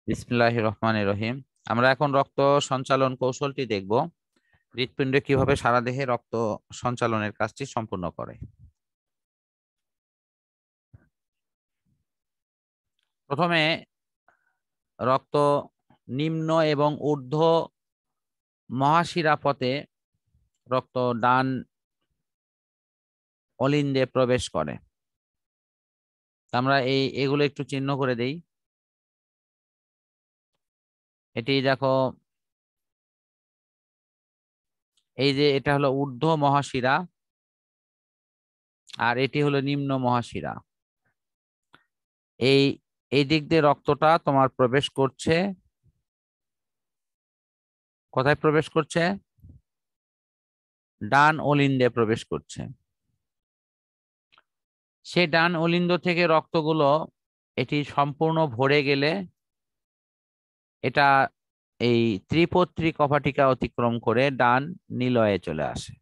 বিসমিল্লাহির রহমানির রহিম। আমরা এখন রক্ত সঞ্চালন কৌশলটি দেখব। হৃৎপিণ্ড কিভাবে সারা দেহে রক্ত সঞ্চালনের কাজটি সম্পূর্ণ করে। প্রথমে রক্ত নিম্ন এবং ঊর্ধ্ব মহাশিরা পথে রক্ত ডান অলিন্দে প্রবেশ করে। আমরা এগুলো একটু চিহ্ন করে দেই। এটি দেখো, এই যে এটা হলো ঊর্ধ্ব মহাশিরা আর এটি হলো নিম্ন মহাশিরা। এই এই দিক দিয়ে রক্তটা তোমার প্রবেশ করছে। কোথায় প্রবেশ করছে? ডান অলিন্দে প্রবেশ করছে। সেই ডান অলিন্দ থেকে রক্তগুলো এটি সম্পূর্ণ ভরে গেলে এটা এই ত্রিপত্রী কপাটিকা অতিক্রম করে ডান নিলয়ে চলে আসে।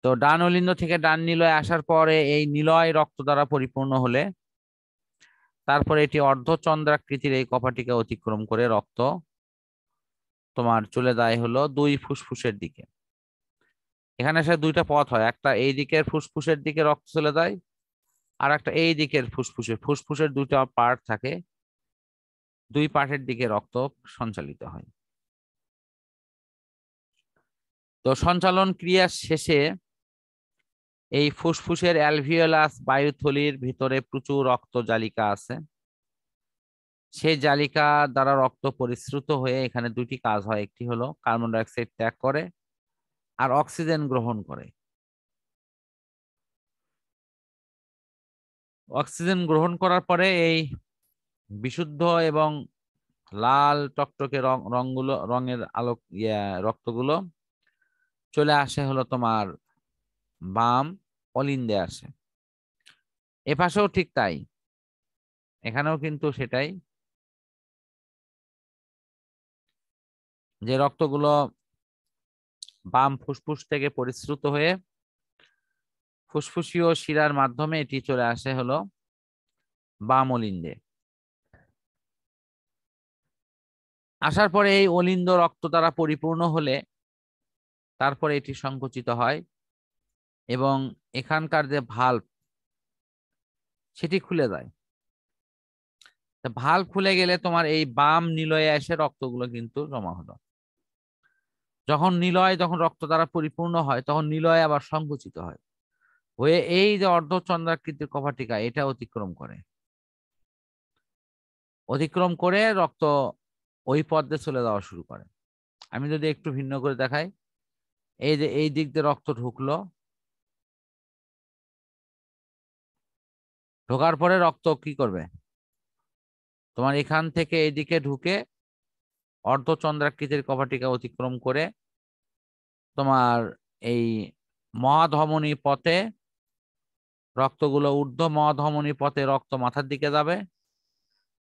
তো ডান অলিন্দ থেকে ডান নিলয়ে আসার পরে এই নিলয় রক্ত দ্বারা পরিপূর্ণ হলে তারপরে এটি অর্ধচন্দ্রাকৃতির এই কপাটিকা অতিক্রম করে রক্ত তোমার চলে যায় হলো দুই ফুসফুসের দিকে। এখানে সে দুইটা পথ হয়, একটা এই দিকের ফুসফুসের দিকে রক্ত চলে যায় আর একটা এই দিকের ফুসফুসের দুইটা পার্ট থাকে, দুই পার্টের দিকে রক্ত সঞ্চালিত হয়। তো সঞ্চালন ক্রিয়া শেষে এই ফুসফুসের অ্যালভিওলাস বায়ুথলির ভিতরে প্রচুর রক্ত জালিকা আছে। সেই জালিকা দ্বারা রক্ত পরিশ্রুত হয়ে এখানে দুটি কাজ হয়, একটি হলো কার্বন ডাই অক্সাইড ত্যাগ করে আর অক্সিজেন গ্রহণ করে। অক্সিজেন গ্রহণ করার পরে এই বিশুদ্ধ এবং লাল টকটকে রঙের আলোক রক্তগুলো চলে আসে হলো তোমার বাম অলিন্দে আসে। এপাশেও ঠিক তাই, এখানেও কিন্তু সেটাই, যে রক্তগুলো বাম ফুসফুস থেকে পরিশ্রুত হয়ে ফুসফুসীয় শিরার মাধ্যমে এটি চলে আসে হলো বাম অলিন্দে। আসার পরে এই অলিন্দ রক্ত দ্বারা পরিপূর্ণ হলে তারপরে এটি সংকুচিত হয় এবং এখানকার যে ভাল্ব সেটি খুলে যায়। ভাল্ব খুলে গেলে তোমার এই বাম নিলয়ে এসে রক্তগুলো কিন্তু জমা হলো। যখন রক্ত দ্বারা পরিপূর্ণ হয় তখন নিলয় আবার সংকুচিত হয় হয়ে এই যে অর্ধচন্দ্রাকৃতির কপাটিকা এটা অতিক্রম করে রক্ত ওই পথে চলে যাওয়া শুরু করে। আমি যদি একটু ভিন্ন করে দেখাই, এই যে এই দিক দিয়ে রক্ত ঢুকলো, ঢোকার পরে রক্ত কি করবে, তোমার এখান থেকে এইদিকে ঢুকে অর্ধচন্দ্রাকৃতির কপাটিকা অতিক্রম করে তোমার এই মহাধমনী পথে রক্তগুলো ঊর্ধ্ব মহাধমনী পথে রক্ত মাথার দিকে যাবে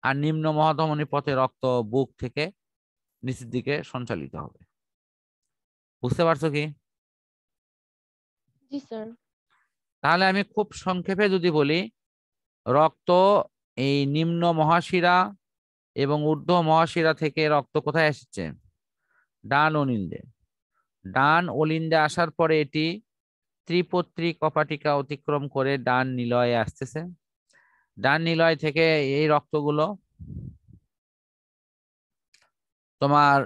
আর নিম্ন মহাধমনী পথে রক্ত বুক থেকে নিচের দিকে সঞ্চালিত হবে। বুঝতে পারছো কি? জি স্যার। তাহলে আমি খুব সংক্ষেপে যদি বলি, রক্ত এই নিম্ন মহাশিরা এবং ঊর্ধ্ব মহাশিরা থেকে রক্ত কোথায় এসেছে? ডান অলিন্দে। ডান অলিন্দে আসার পরে এটি ত্রিপত্রী কপাটিকা অতিক্রম করে ডান নিলয়ে আসতেছে। ডান নিলয় থেকে এই রক্তগুলো তোমার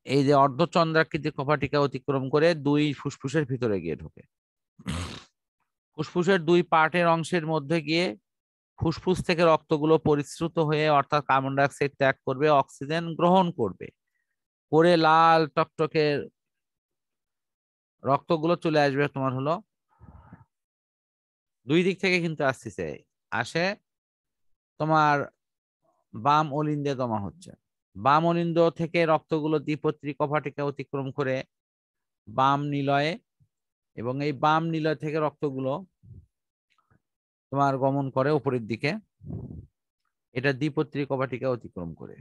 এই যে অর্ধচন্দ্রাকৃতি কপাটিকা অতিক্রম করে দুই ফুসফুসের ভিতরে গিয়ে ঢোকে। ফুসফুসের দুই পার্টের অংশের মধ্যে গিয়ে ফুসফুস থেকে রক্তগুলো পরিশ্রুত হয়ে অর্থাৎ কার্বন ডাই অক্সাইড ত্যাগ করবে, অক্সিজেন গ্রহণ করবে, করে লাল টকটকে রক্তগুলো চলে আসবে তোমার হলো দুই দিক থেকে কিন্তু আসে তোমার বাম অলিন্দে জমা হচ্ছে। বাম অলিন্দ থেকে রক্তগুলো দ্বিপত্রী কপাটিকা অতিক্রম করে বাম নিলয়ে, এবং এই বাম নিলয় থেকে রক্তগুলো তোমার গমন করে উপরের দিকে, এটা দ্বিপত্রী কপাটিকা অতিক্রম করে।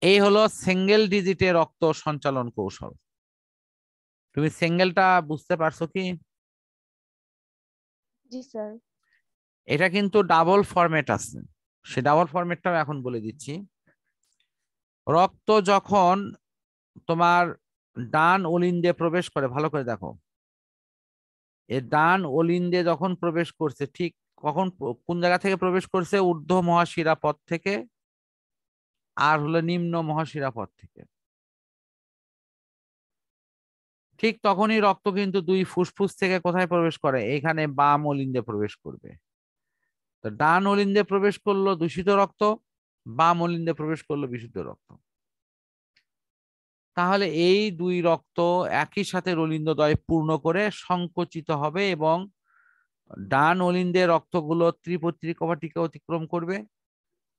এই হলো সিঙ্গেল ডিজিটে রক্ত সঞ্চালন কৌশল। তুমি সিঙ্গেলটা বুঝতে পারছো কি? জি স্যার। এটা কিন্তু ডাবল ফরম্যাট আছে, সে ডাবল ফরম্যাটটাও এখন বলে দিচ্ছি। রক্ত যখন তোমার ডান অলিন্দে প্রবেশ করে, ভালো করে দেখো, এ ডান অলিন্দে যখন প্রবেশ করছে, ঠিক কখন কোন জায়গা থেকে প্রবেশ করছে? ঊর্ধ্ব মহাশিরা পথ থেকে আর হলো নিম্ন মহাশিরা পথ থেকে। ঠিক তখনই রক্ত কিন্তু দুই ফুসফুস থেকে কোথায় প্রবেশ করে? এখানে বাম অলিন্দে প্রবেশ করবে। তো ডান অলিন্দে প্রবেশ করলো দূষিত রক্ত, বাম অলিন্দে প্রবেশ করলো বিশুদ্ধ রক্ত। তাহলে এই দুই রক্ত একই সাথে অলিন্দদ্বয় পূর্ণ করে সংকুচিত হবে এবং ডান অলিন্দে রক্তগুলো ত্রিপত্রী কভাটিকে অতিক্রম করবে,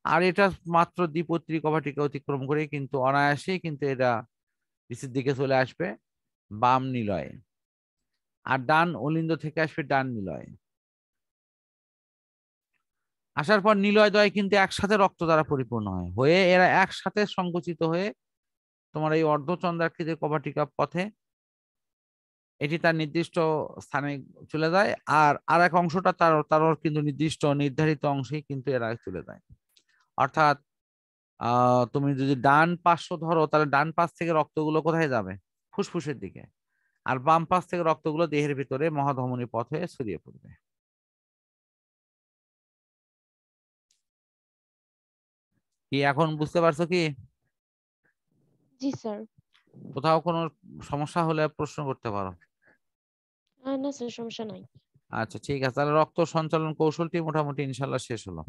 আর এটা মাত্র দ্বিপত্রী কভাটিকে অতিক্রম করে কিন্তু অনায়াসেই কিন্তু এটা নিচের দিকে চলে আসবে বাম নিলয়ে, আর ডান অলিন্দ থেকে আসবে ডান নিলয়ে। আসার পর নিলয় দ্বয় কিন্তু একসাথে রক্ত দ্বারা পরিপূর্ণ হয়, হয়ে এরা একসাথে সংকুচিত হয়ে তোমার এই অর্ধচন্দ্রাকৃতির কভাটিকা পথে এটি তার নির্দিষ্ট স্থানে চলে যায়, আর এক অংশটা তার কিন্তু নির্দিষ্ট নির্ধারিত অংশেই কিন্তু এরা চলে যায়। অর্থাৎ তুমি যদি ডান পার্শ্ব ধরো, তাহলে ডান পাশ থেকে রক্তগুলো কোথায় যাবে? ফুসফুসের দিকে। আর বাম পাশ থেকে রক্তগুলো দেহের ভিতরে মহাধমনী পথে ছড়িয়ে পড়বে। কি এখন বুঝতে পারছো কি? জি স্যার। কোথাও কোনো সমস্যা হলে প্রশ্ন করতে পারো। না স্যার, সমস্যা নাই। আচ্ছা ঠিক আছে, তাহলে রক্ত সঞ্চালন কৌশলটি মোটামুটি ইনশাল্লাহ শেষ হলো।